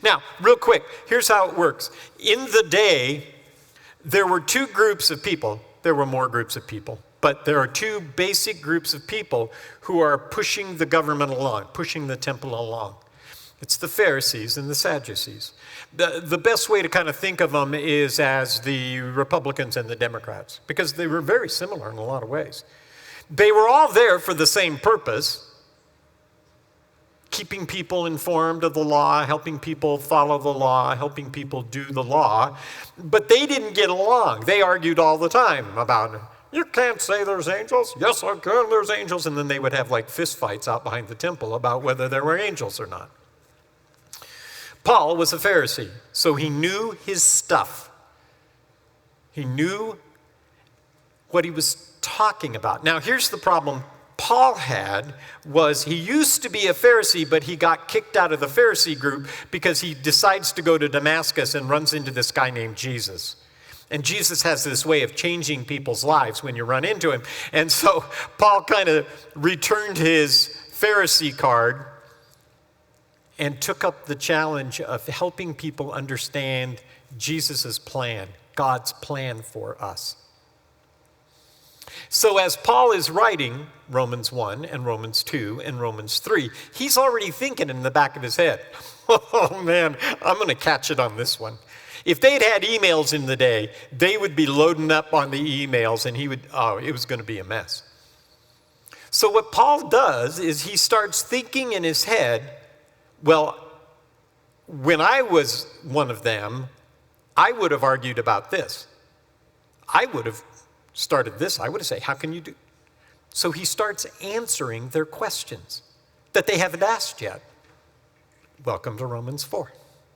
Now, real quick, here's how it works. In the day, there were two groups of people. There were more groups of people, but there are two basic groups of people who are pushing the government along, pushing the temple along. It's the Pharisees and the Sadducees. The best way to kind of think of them is as the Republicans and the Democrats, because they were very similar in a lot of ways. They were all there for the same purpose: keeping people informed of the law, helping people follow the law, helping people do the law. But they didn't get along. They argued all the time about, you can't say there's angels. Yes, I can, there's angels. And then they would have like fist fights out behind the temple about whether there were angels or not. Paul was a Pharisee, so he knew his stuff. He knew what he was talking about. Now, here's the problem Paul had was he used to be a Pharisee, but he got kicked out of the Pharisee group because he decides to go to Damascus and runs into this guy named Jesus. And Jesus has this way of changing people's lives when you run into him. And so Paul kind of returned his Pharisee card and took up the challenge of helping people understand Jesus' plan, God's plan for us. So as Paul is writing Romans 1 and Romans 2 and Romans 3, he's already thinking in the back of his head, oh man, I'm going to catch it on this one. If they'd had emails in the day, they would be loading up on the emails and it was going to be a mess. So what Paul does is he starts thinking in his head, well, when I was one of them, I would have argued about this. I would have started this. I would have said, how can you do? So he starts answering their questions that they haven't asked yet. Welcome to Romans 4.